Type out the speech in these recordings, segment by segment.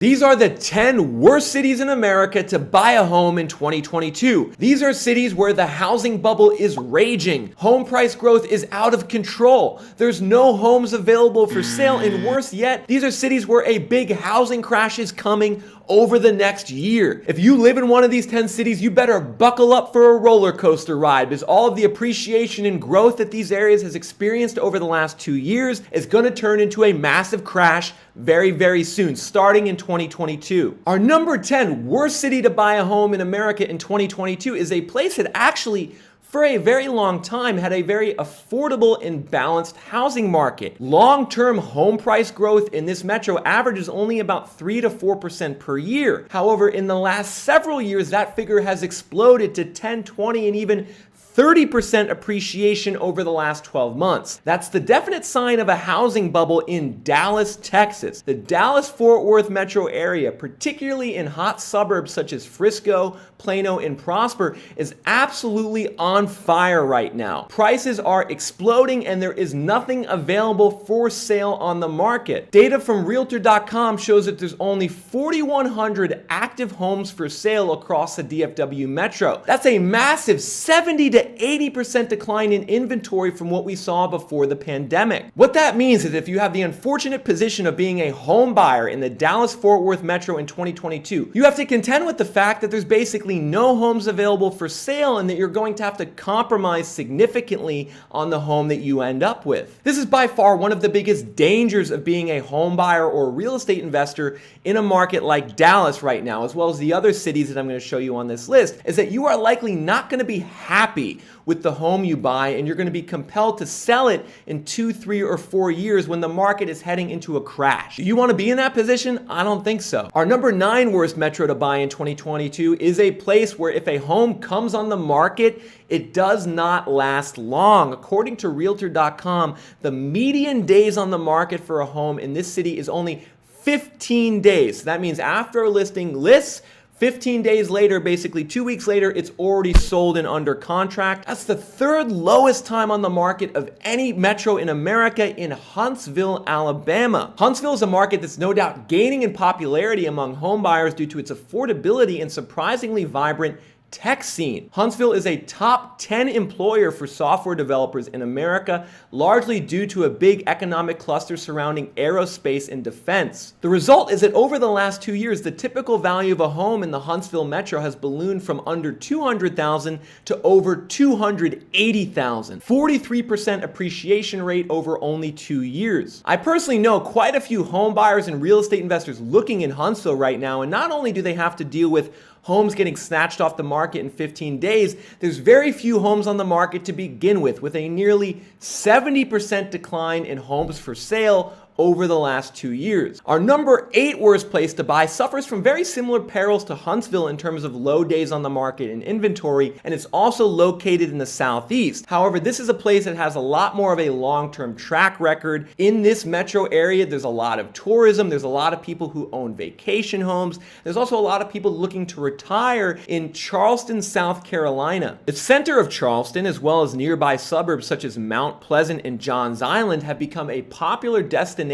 These are the 10 worst cities in America to buy a home in 2022. These are cities where the housing bubble is raging. Home price growth is out of control. There's no homes available for sale, and worse yet, these are cities where a big housing crash is coming over the next year. If you live in one of these 10 cities, you better buckle up for a roller coaster ride, because all of the appreciation and growth that these areas has experienced over the last 2 years is going to turn into a massive crash very, very soon, starting in 2022. Our number 10 worst city to buy a home in America in 2022 is a place that actually, for a very long time, had a very affordable and balanced housing market. Long-term home price growth in this metro averages only about 3 to 4% per year. However, in the last several years, that figure has exploded to 10, 20, and even 30% appreciation over the last 12 months. That's the definite sign of a housing bubble in Dallas, Texas. The Dallas-Fort Worth metro area, particularly in hot suburbs such as Frisco, Plano, and Prosper, is absolutely on fire right now. Prices are exploding and there is nothing available for sale on the market. Data from Realtor.com shows that there's only 4,100 active homes for sale across the DFW metro. That's a massive 70 to 80% decline in inventory from what we saw before the pandemic. What that means is if you have the unfortunate position of being a home buyer in the Dallas-Fort Worth metro in 2022, you have to contend with the fact that there's basically no homes available for sale and that you're going to have to compromise significantly on the home that you end up with. This is by far one of the biggest dangers of being a home buyer or real estate investor in a market like Dallas right now, as well as the other cities that I'm going to show you on this list, is that you are likely not going to be happy with the home you buy, and you're going to be compelled to sell it in 2, 3, or 4 years when the market is heading into a crash. Do you want to be in that position? I don't think so. Our number 9 worst metro to buy in 2022 is a place where if a home comes on the market, it does not last long. According to Realtor.com, the median days on the market for a home in this city is only 15 days. That means after a listing lists, 15 days later, basically 2 weeks later, it's already sold and under contract. That's the 3rd lowest time on the market of any metro in America in Huntsville, Alabama. Huntsville is a market that's no doubt gaining in popularity among home buyers due to its affordability and surprisingly vibrant tech scene. Huntsville is a top 10 employer for software developers in America, largely due to a big economic cluster surrounding aerospace and defense. The result is that over the last 2 years, the typical value of a home in the Huntsville metro has ballooned from under $200,000 to over $280,000. 43% appreciation rate over only 2 years. I personally know quite a few home buyers and real estate investors looking in Huntsville right now, and not only do they have to deal with homes getting snatched off the market in 15 days, there's very few homes on the market to begin with a nearly 70% decline in homes for sale over the last 2 years. Our number 8 worst place to buy suffers from very similar perils to Huntsville in terms of low days on the market and inventory, and it's also located in the southeast. However, this is a place that has a lot more of a long-term track record. In this metro area, there's a lot of tourism, there's a lot of people who own vacation homes, there's also a lot of people looking to retire in Charleston, South Carolina. The center of Charleston, as well as nearby suburbs such as Mount Pleasant and Johns Island, have become a popular destination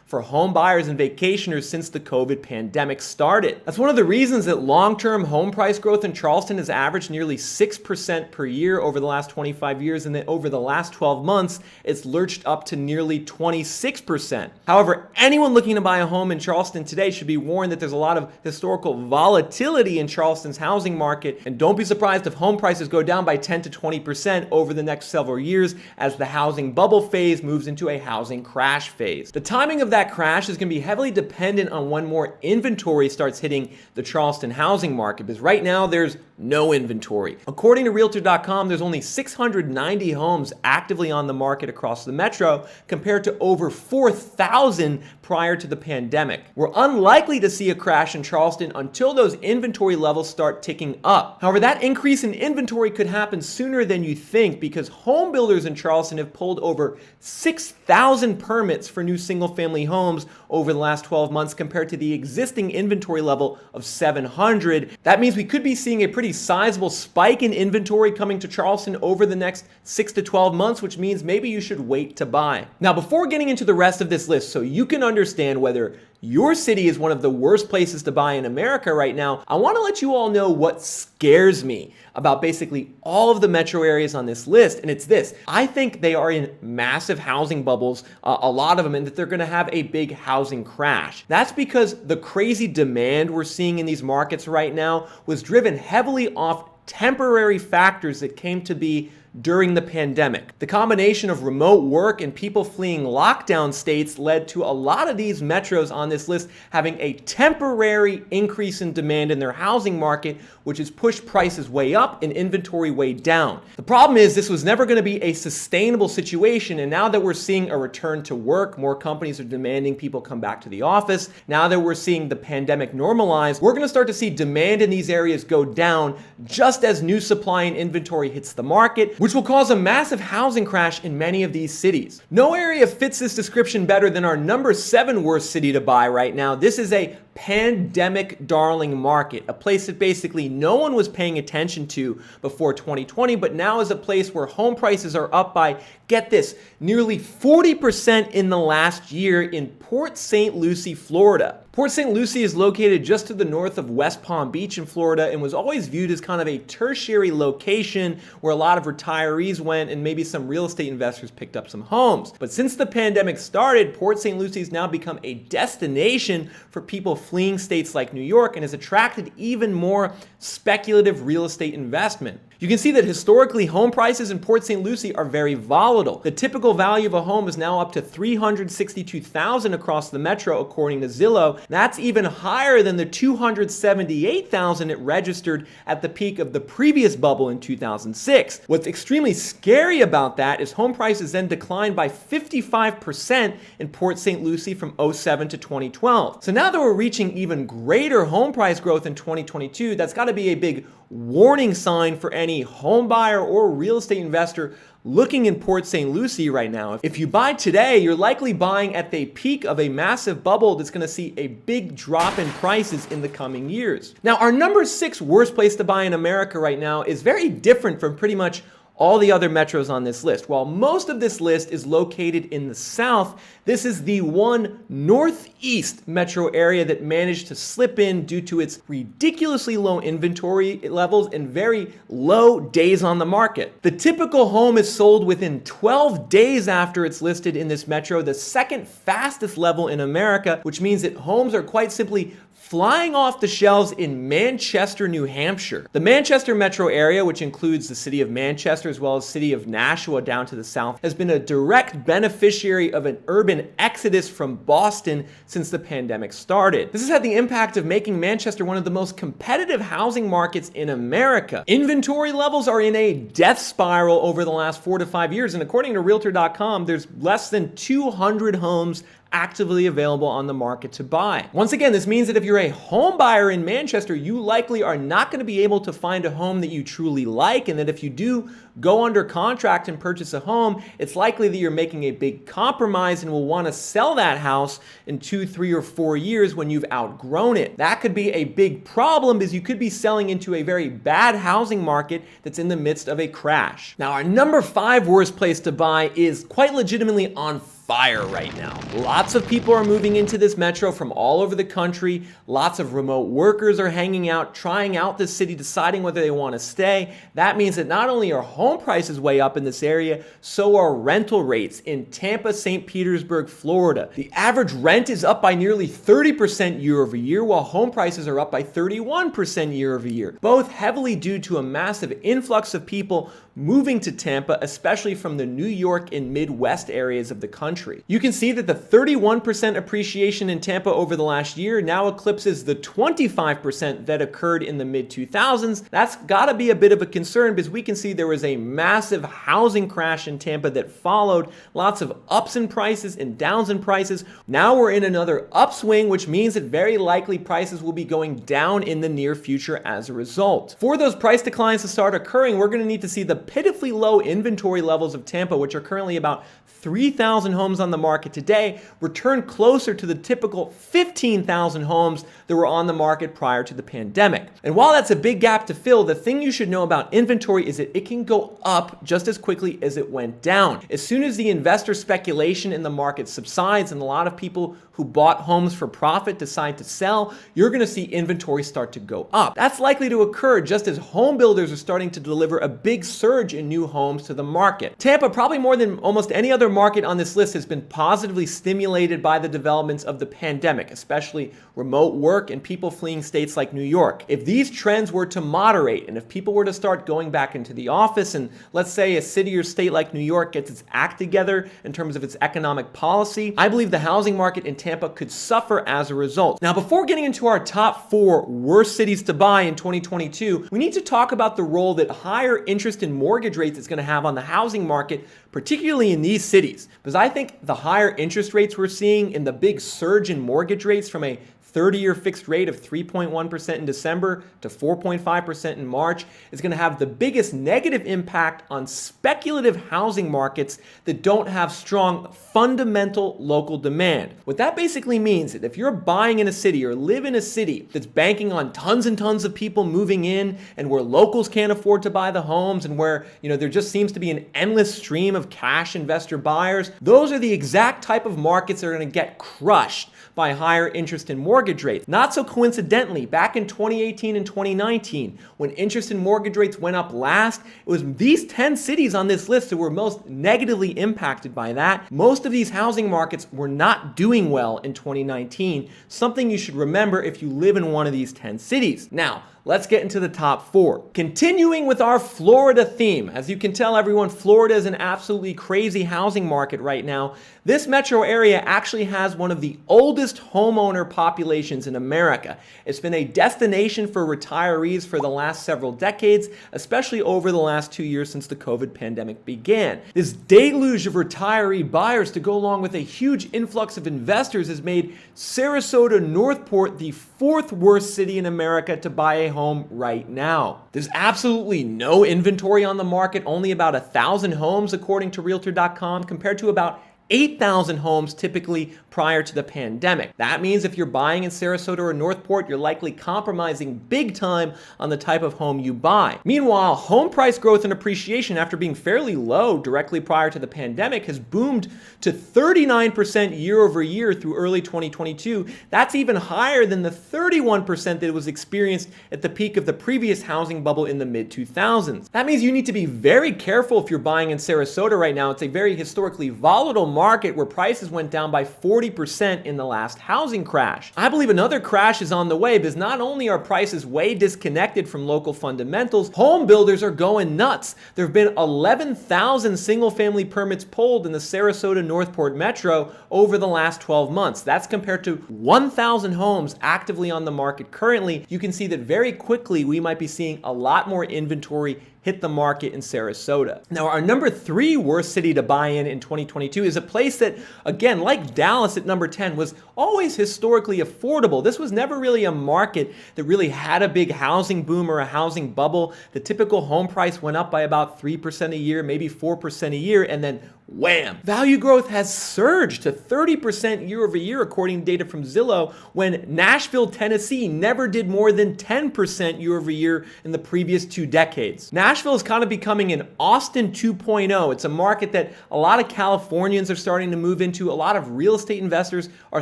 for home buyers and vacationers since the COVID pandemic started. That's one of the reasons that long-term home price growth in Charleston has averaged nearly 6% per year over the last 25 years, and that over the last 12 months, it's lurched up to nearly 26%. However, anyone looking to buy a home in Charleston today should be warned that there's a lot of historical volatility in Charleston's housing market, and don't be surprised if home prices go down by 10 to 20% over the next several years as the housing bubble phase moves into a housing crash phase. The timing of that crash is going to be heavily dependent on when more inventory starts hitting the Charleston housing market, because right now there's no inventory. According to Realtor.com, there's only 690 homes actively on the market across the metro compared to over 4,000 prior to the pandemic. We're unlikely to see a crash in Charleston until those inventory levels start ticking up. However, that increase in inventory could happen sooner than you think, because home builders in Charleston have pulled over 6,000 permits for new single-family homes over the last 12 months compared to the existing inventory level of 700. That means we could be seeing a pretty sizable spike in inventory coming to Charleston over the next 6 to 12 months, which means maybe you should wait to buy. Now, before getting into the rest of this list, so you can understand whether your city is one of the worst places to buy in America right now, I want to let you all know what scares me about basically all of the metro areas on this list, and it's this. I think they are in massive housing bubbles, a lot of them, and that they're going to have a big housing crash. That's because the crazy demand we're seeing in these markets right now was driven heavily off temporary factors that came to be during the pandemic. The combination of remote work and people fleeing lockdown states led to a lot of these metros on this list having a temporary increase in demand in their housing market, which has pushed prices way up and inventory way down. The problem is this was never going to be a sustainable situation, and now that we're seeing a return to work, more companies are demanding people come back to the office. Now that we're seeing the pandemic normalize, we're going to start to see demand in these areas go down just as new supply and inventory hits the market, which will cause a massive housing crash in many of these cities. No area fits this description better than our number 7 worst city to buy right now. This is a pandemic darling market, a place that basically no one was paying attention to before 2020, but now is a place where home prices are up by, get this, nearly 40% in the last year in Port St. Lucie, Florida. Port St. Lucie is located just to the north of West Palm Beach in Florida and was always viewed as kind of a tertiary location where a lot of retirees went and maybe some real estate investors picked up some homes. But since the pandemic started, Port St. Lucie has now become a destination for people fleeing states like New York and has attracted even more speculative real estate investment. You can see that historically home prices in Port St. Lucie are very volatile. The typical value of a home is now up to $362,000 across the metro according to Zillow. That's even higher than the $278,000 it registered at the peak of the previous bubble in 2006. What's extremely scary about that is home prices then declined by 55% in Port St. Lucie from 2007 to 2012. So now that we're reaching even greater home price growth in 2022, that's got to be a big warning sign for any home buyer or real estate investor looking in Port St. Lucie right now. If you buy today, you're likely buying at the peak of a massive bubble that's going to see a big drop in prices in the coming years. Now, our number 6 worst place to buy in America right now is very different from pretty much all the other metros on this list. While most of this list is located in the south, this is the one northeast metro area that managed to slip in due to its ridiculously low inventory levels and very low days on the market. The typical home is sold within 12 days after it's listed in this metro, the second fastest level in America, which means that homes are quite simply flying off the shelves in Manchester, New Hampshire. The Manchester metro area, which includes the city of Manchester as well as the city of Nashville down to the south, has been a direct beneficiary of an urban exodus from Boston since the pandemic started. This has had the impact of making Manchester one of the most competitive housing markets in America. Inventory levels are in a death spiral over the last 4 to 5 years, and according to Realtor.com, there's less than 200 homes actively available on the market to buy. Once again, this means that if you're a home buyer in Manchester, you likely are not going to be able to find a home that you truly like, and that if you do go under contract and purchase a home, it's likely that you're making a big compromise and will want to sell that house in 2, 3, or 4 years when you've outgrown it. That could be a big problem because you could be selling into a very bad housing market that's in the midst of a crash. Now, our number 5 worst place to buy is quite legitimately on fire right now. Lots of people are moving into this metro from all over the country. Lots of remote workers are hanging out, trying out this city, deciding whether they want to stay. That means that not only are home prices way up in this area, so are rental rates in Tampa, St. Petersburg, Florida. The average rent is up by nearly 30% year over year, while home prices are up by 31% year over year, both heavily due to a massive influx of people moving to Tampa, especially from the New York and Midwest areas of the country. You can see that the 31% appreciation in Tampa over the last year now eclipses the 25% that occurred in the mid-2000s. That's got to be a bit of a concern because we can see there was a massive housing crash in Tampa that followed, lots of ups in prices and downs in prices. Now we're in another upswing, which means that very likely prices will be going down in the near future as a result. For those price declines to start occurring, we're going to need to see the pitifully low inventory levels of Tampa, which are currently about 3,000 homes on the market today, return closer to the typical 15,000 homes that were on the market prior to the pandemic. And while that's a big gap to fill, the thing you should know about inventory is that it can go up just as quickly as it went down. As soon as the investor speculation in the market subsides and a lot of people who bought homes for profit decide to sell, you're going to see inventory start to go up. That's likely to occur just as home builders are starting to deliver a big surge in new homes to the market. Tampa, probably more than almost any other market on this list, has been positively stimulated by the developments of the pandemic, especially remote work and people fleeing states like New York. If these trends were to moderate and if people were to start going back into the office, and let's say a city or state like New York gets its act together in terms of its economic policy, I believe the housing market in Tampa could suffer as a result. Now, before getting into our top 4 worst cities to buy in 2022, we need to talk about the role that higher interest in mortgage rates is going to have on the housing market, particularly in these cities. Because I think the higher interest rates we're seeing in the big surge in mortgage rates from a 30-year fixed rate of 3.1% in December to 4.5% in March is going to have the biggest negative impact on speculative housing markets that don't have strong fundamental local demand. What that basically means is that if you're buying in a city or live in a city that's banking on tons and tons of people moving in and where locals can't afford to buy the homes and where, there just seems to be an endless stream of cash investor buyers, those are the exact type of markets that are going to get crushed by higher interest in mortgage rates. Not so coincidentally, back in 2018 and 2019, when interest in mortgage rates went up last, it was these 10 cities on this list that were most negatively impacted by that. Most of these housing markets were not doing well in 2019, something you should remember if you live in one of these 10 cities. Now, let's get into the top 4. Continuing with our Florida theme. As you can tell, everyone, Florida is an absolutely crazy housing market right now. This metro area actually has one of the oldest homeowner populations in America. It's been a destination for retirees for the last several decades, especially over the last 2 years since the COVID pandemic began. This deluge of retiree buyers to go along with a huge influx of investors has made Sarasota, Northport the 4th worst city in America to buy a home right now. There's absolutely no inventory on the market, only about 1,000 homes according to Realtor.com, compared to about 8,000 homes typically prior to the pandemic. That means if you're buying in Sarasota or Northport, you're likely compromising big time on the type of home you buy. Meanwhile, home price growth and appreciation, after being fairly low directly prior to the pandemic, has boomed to 39% year over year through early 2022. That's even higher than the 31% that was experienced at the peak of the previous housing bubble in the mid-2000s. That means you need to be very careful if you're buying in Sarasota right now. It's a very historically volatile market where prices went down by 40% in the last housing crash. I believe another crash is on the way because not only are prices way disconnected from local fundamentals, home builders are going nuts. There have been 11,000 single-family permits pulled in the Sarasota Northport metro over the last 12 months. That's compared to 1,000 homes actively on the market currently. You can see that very quickly we might be seeing a lot more inventory hit the market in Sarasota. Now, our number 3 worst city to buy in 2022 is a place that, again, like Dallas at number 10, was always historically affordable. This was never really a market that really had a big housing boom or a housing bubble. The typical home price went up by about 3% a year, maybe 4% a year, and then wham! Value growth has surged to 30% year over year, according to data from Zillow, when Nashville, Tennessee never did more than 10% year over year in the previous 2 decades. Nashville is kind of becoming an Austin 2.0. It's a market that a lot of Californians are starting to move into. A lot of real estate investors are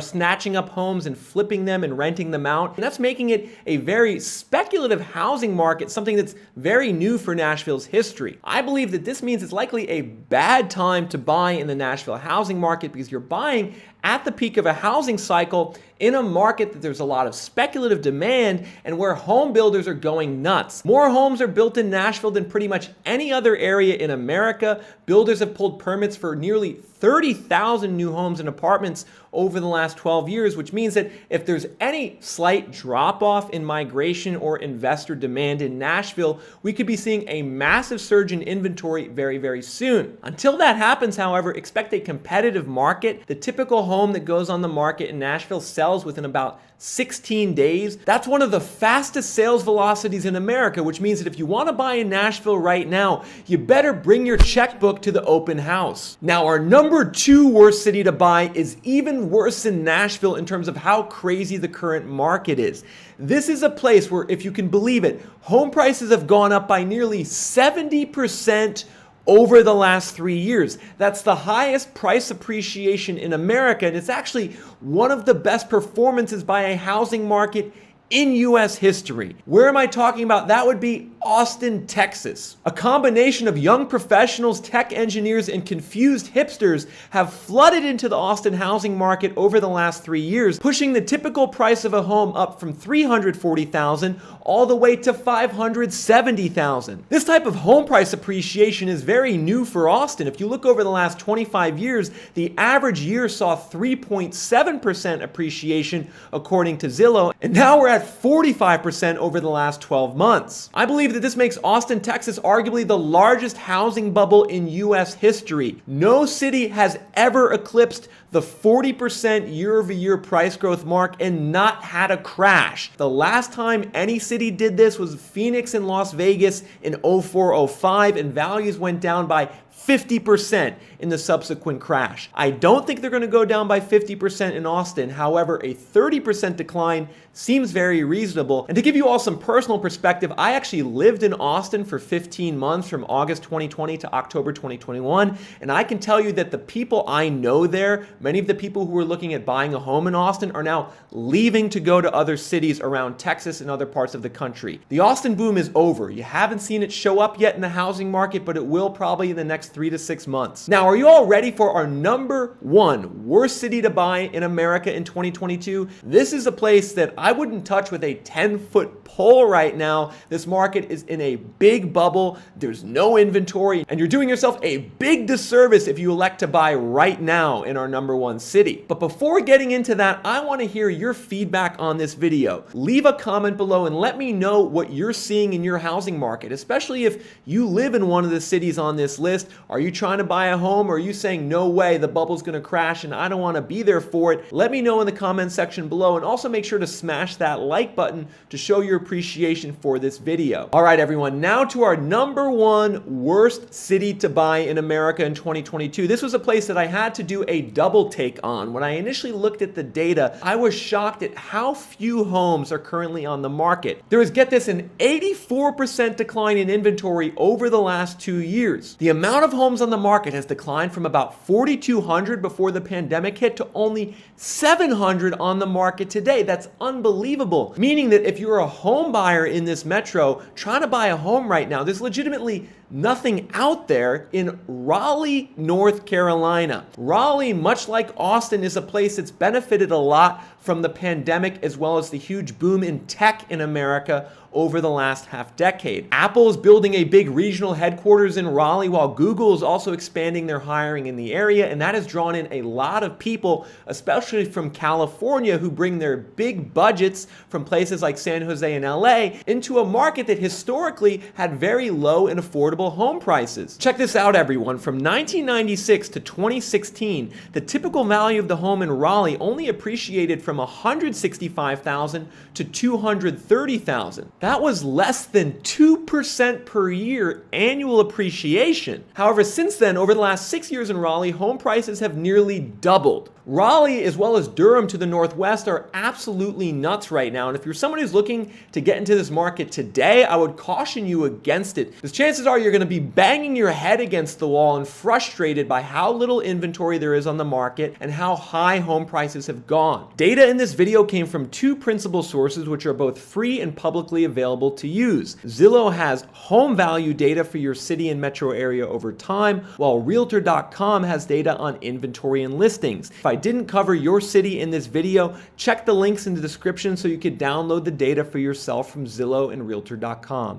snatching up homes and flipping them and renting them out. And that's making it a very speculative housing market, something that's very new for Nashville's history. I believe that this means it's likely a bad time to buy in the Nashville housing market because you're buying at the peak of a housing cycle in a market that there's a lot of speculative demand and where home builders are going nuts. More homes are built in Nashville than pretty much any other area in America. Builders have pulled permits for nearly 30,000 new homes and apartments over the last 12 years, which means that if there's any slight drop-off in migration or investor demand in Nashville, we could be seeing a massive surge in inventory very, very soon. Until that happens, however, expect a competitive market. The typical home that goes on the market in Nashville sells within about 16 days. That's one of the fastest sales velocities in America, which means that if you want to buy in Nashville right now, you better bring your checkbook to the open house. Now, our number 2 worst city to buy is even worse than Nashville in terms of how crazy the current market is. This is a place where, if you can believe it, home prices have gone up by nearly 70% over the last 3 years. That's the highest price appreciation in America, and it's actually one of the best performances by a housing market in US history. Where am I talking about? That would be Austin, Texas. A combination of young professionals, tech engineers, and confused hipsters have flooded into the Austin housing market over the last 3 years, pushing the typical price of a home up from $340,000 all the way to $570,000. This type of home price appreciation is very new for Austin. If you look over the last 25 years, the average year saw 3.7% appreciation according to Zillow, and now we're at 45% over the last 12 months. I believe that this makes Austin, Texas arguably the largest housing bubble in US history. No city has ever eclipsed the 40% year-over-year price growth mark and not had a crash. The last time any city did this was Phoenix and Las Vegas in 04-05, and values went down by 50% in the subsequent crash. I don't think they're going to go down by 50% in Austin. However, a 30% decline seems very reasonable. And to give you all some personal perspective, I actually lived in Austin for 15 months from August 2020 to October 2021. And I can tell you that the people I know there, many of the people who were looking at buying a home in Austin, are now leaving to go to other cities around Texas and other parts of the country. The Austin boom is over. You haven't seen it show up yet in the housing market, but it will probably in the next 3 to 6 months. Now, are you all ready for our number 1 worst city to buy in America in 2022? This is a place that I wouldn't touch with a 10-foot pole right now. This market is in a big bubble. There's no inventory, and you're doing yourself a big disservice if you elect to buy right now in our number 1 city. But before getting into that, I want to hear your feedback on this video. Leave a comment below and let me know what you're seeing in your housing market, especially if you live in one of the cities on this list. Are you trying to buy a home, or are you saying, no way, the bubble's going to crash and I don't want to be there for it? Let me know in the comment section below, and also make sure to smash that like button to show your appreciation for this video. All right, everyone, now to our number 1 worst city to buy in America in 2022. This was a place that I had to do a double take on. When I initially looked at the data, I was shocked at how few homes are currently on the market. There is, get this, an 84% decline in inventory over the last 2 years. The amount of homes on the market has declined from about 4,200 before the pandemic hit to only 700 on the market today. That's unbelievable. Meaning that if you're a home buyer in this metro trying to buy a home right now, there's legitimately nothing out there in Raleigh, North Carolina. Raleigh, much like Austin, is a place that's benefited a lot from the pandemic, as well as the huge boom in tech in America over the last half decade. Apple is building a big regional headquarters in Raleigh, while Google is also expanding their hiring in the area, and that has drawn in a lot of people, especially from California, who bring their big budgets from places like San Jose and LA into a market that historically had very low and affordable home prices. Check this out, everyone. From 1996 to 2016, the typical value of the home in Raleigh only appreciated from $165,000 to $230,000. That was less than 2% per year annual appreciation. However, since then, over the last 6 years in Raleigh, home prices have nearly doubled. Raleigh, as well as Durham to the northwest, are absolutely nuts right now. And if you're someone who's looking to get into this market today, I would caution you against it, because chances are you're going to be banging your head against the wall and frustrated by how little inventory there is on the market and how high home prices have gone. Data in this video came from 2 principal sources, which are both free and publicly available to use. Zillow has home value data for your city and metro area over time, while Realtor.com has data on inventory and listings. If I didn't cover your city in this video, check the links in the description so you can download the data for yourself from Zillow and Realtor.com.